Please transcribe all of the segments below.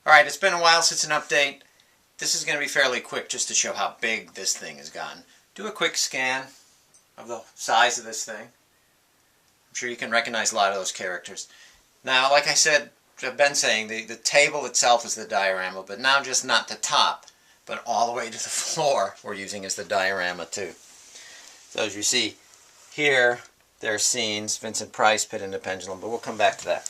Alright, it's been a while since an update. This is going to be fairly quick just to show how big this thing has gotten. Do a quick scan of the size of this thing. I'm sure you can recognize a lot of those characters. Now, like I said, I've been saying, the table itself is the diorama, but now just not the top, but all the way to the floor we're using as the diorama too. So as you see here, there are scenes, Vincent Price, Pit and the Pendulum, but we'll come back to that.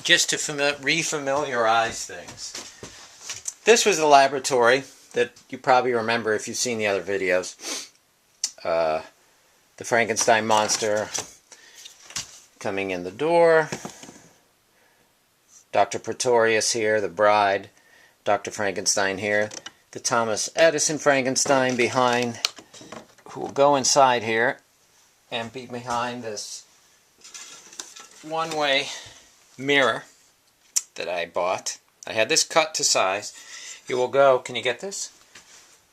Just to re-familiarize things. This was the laboratory that you probably remember if you've seen the other videos. The Frankenstein monster coming in the door. Dr. Pretorius here, the bride. Dr. Frankenstein here. The Thomas Edison Frankenstein behind, who will go inside here and be behind this one-way mirror that I bought. I had this cut to size. You will go, can you get this?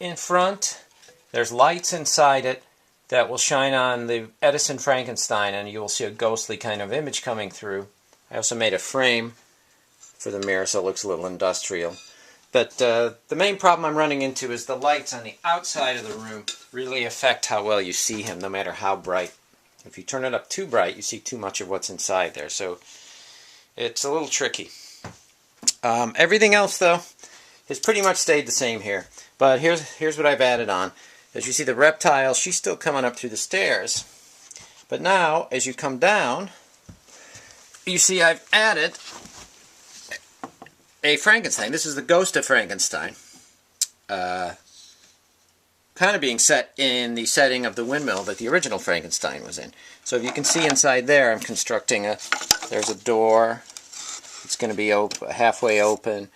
In front, there's lights inside it that will shine on the Edison Frankenstein, and you will see a ghostly kind of image coming through. I also made a frame for the mirror so it looks a little industrial. But the main problem I'm running into is the lights on the outside of the room really affect how well you see him, no matter how bright. If you turn it up too bright, you see too much of what's inside there. So it's a little tricky. Everything else, though, has pretty much stayed the same here. But here's what I've added on. As you see, the reptile, she's still coming up through the stairs. But now, as you come down, you see I've added a Frankenstein. This is the ghost of Frankenstein. Kind of being set in the setting of the windmill that the original Frankenstein was in. So if you can see inside there, I'm constructing there's a door. It's going to be halfway open,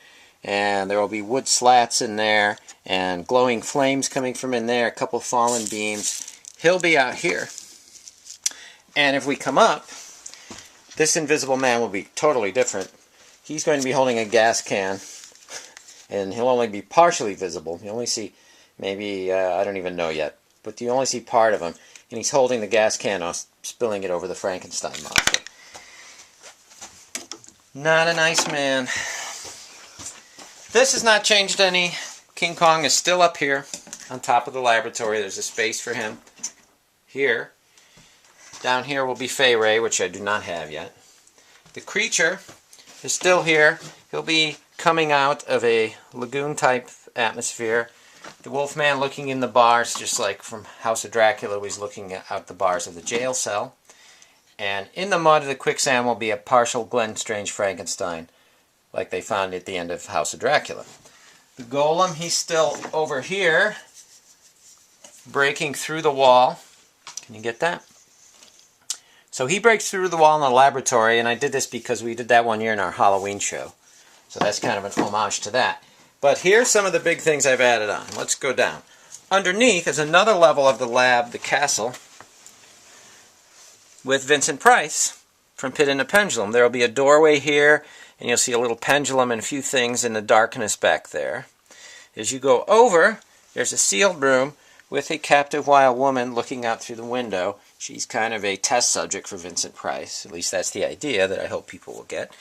and there will be wood slats in there, and glowing flames coming from in there, a couple fallen beams. He'll be out here. And if we come up, this invisible man will be totally different. He's going to be holding a gas can, and he'll only be partially visible. You only see maybe, I don't even know yet, but you only see part of him, and he's holding the gas can off, spilling it over the Frankenstein monster. Not a nice man. This has not changed any. King Kong is still up here on top of the laboratory. There's a space for him here. Down here will be Fay Ray, which I do not have yet. The creature is still here. He'll be coming out of a lagoon-type atmosphere. The Wolfman looking in the bars, just like from House of Dracula, he's looking out the bars of the jail cell. And in the mud of the quicksand will be a partial Glenn Strange Frankenstein, like they found at the end of House of Dracula. The Golem, he's still over here, breaking through the wall. Can you get that? So he breaks through the wall in the laboratory, and I did this because we did that one year in our Halloween show. So that's kind of an homage to that. But here's some of the big things I've added on. Let's go down. Underneath is another level of the lab, the castle, with Vincent Price from Pit and the Pendulum. There will be a doorway here, and you'll see a little pendulum and a few things in the darkness back there. As you go over, there's a sealed room with a captive wild woman looking out through the window. She's kind of a test subject for Vincent Price. At least that's the idea that I hope people will get.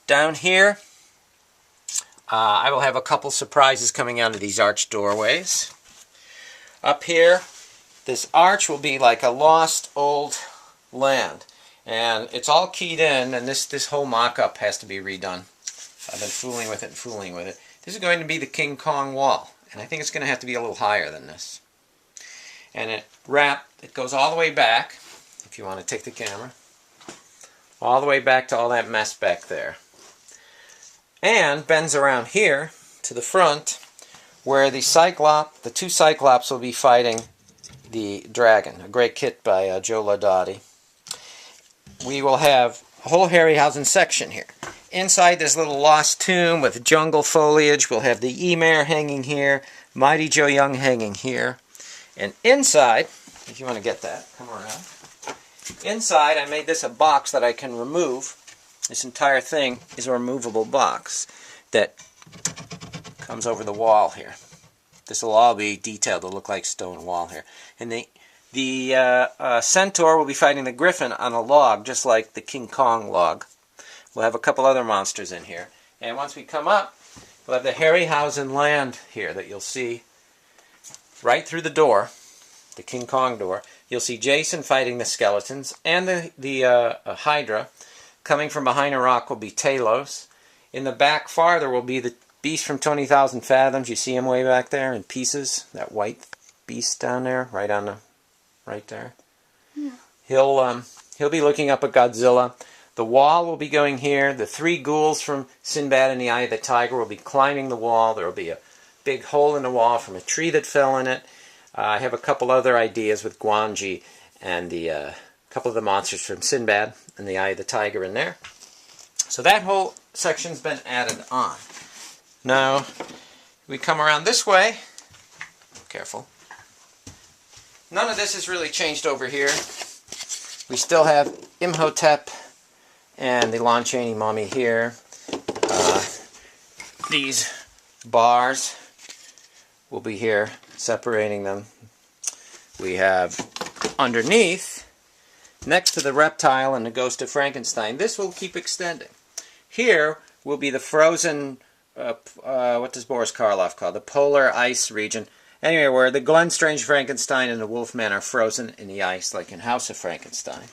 Down here, I will have a couple surprises coming out of these arched doorways. Up here, this arch will be like a lost old land. And it's all keyed in, and this whole mock-up has to be redone. I've been fooling with it and fooling with it. This is going to be the King Kong wall, and I think it's going to have to be a little higher than this. And it goes all the way back, if you want to take the camera, all the way back to all that mess back there. And bends around here to the front, where the two Cyclops will be fighting the dragon, a great kit by Joe Laudati. We will have a whole Harryhausen section here. Inside this little lost tomb with jungle foliage, we'll have the Emare hanging here, Mighty Joe Young hanging here. And inside, if you want to get that, come around. Inside, I made this a box that I can remove. This entire thing is a removable box that comes over the wall here. This will all be detailed to look like stone wall here. And the centaur will be fighting the griffin on a log, just like the King Kong log. We'll have a couple other monsters in here. And once we come up, we'll have the Harryhausen land here that you'll see right through the door, the King Kong door. You'll see Jason fighting the skeletons, and the Hydra. Coming from behind a rock will be Talos. In the back farther will be the beast from 20,000 Fathoms. You see him way back there in pieces. That white beast down there, right there. Yeah. He'll be looking up at Godzilla. The wall will be going here. The three ghouls from Sinbad and the Eye of the Tiger will be climbing the wall. There will be a big hole in the wall from a tree that fell in it. I have a couple other ideas with Guanji and the couple of the monsters from Sinbad and the Eye of the Tiger in there. So that whole section's been added on. Now, we come around this way. Careful. None of this has really changed over here. We still have Imhotep and the Lon Chaney mummy here. These bars will be here, separating them. We have underneath, next to the reptile and the ghost of Frankenstein, this will keep extending. Here will be the frozen, what does Boris Karloff call, the polar ice region. Anyway, where the Glenn Strange Frankenstein and the Wolfman are frozen in the ice, like in House of Frankenstein.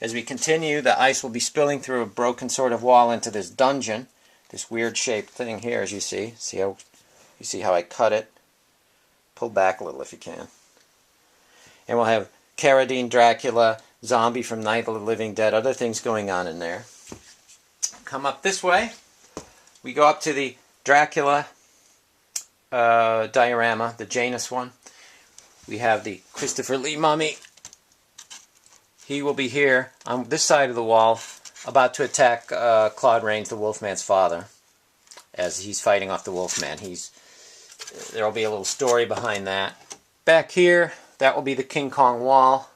As we continue, the ice will be spilling through a broken sort of wall into this dungeon, this weird shaped thing here, as you see. You see how I cut it? Pull back a little if you can. And we'll have Carradine, Dracula, zombie from Night of the Living Dead, other things going on in there. Come up this way. We go up to the Dracula Die-orama, the Janus one. We have the Christopher Lee mummy. He will be here on this side of the wall, about to attack Claude Rains, the Wolfman's father, as he's fighting off the Wolfman. There will be a little story behind that. Back here, that will be the King Kong wall,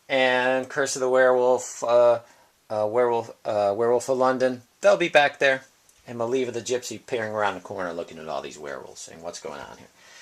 and Curse of the Werewolf, Werewolf of London. They'll be back there. And Maliva the Gypsy peering around the corner looking at all these werewolves, saying, what's going on here?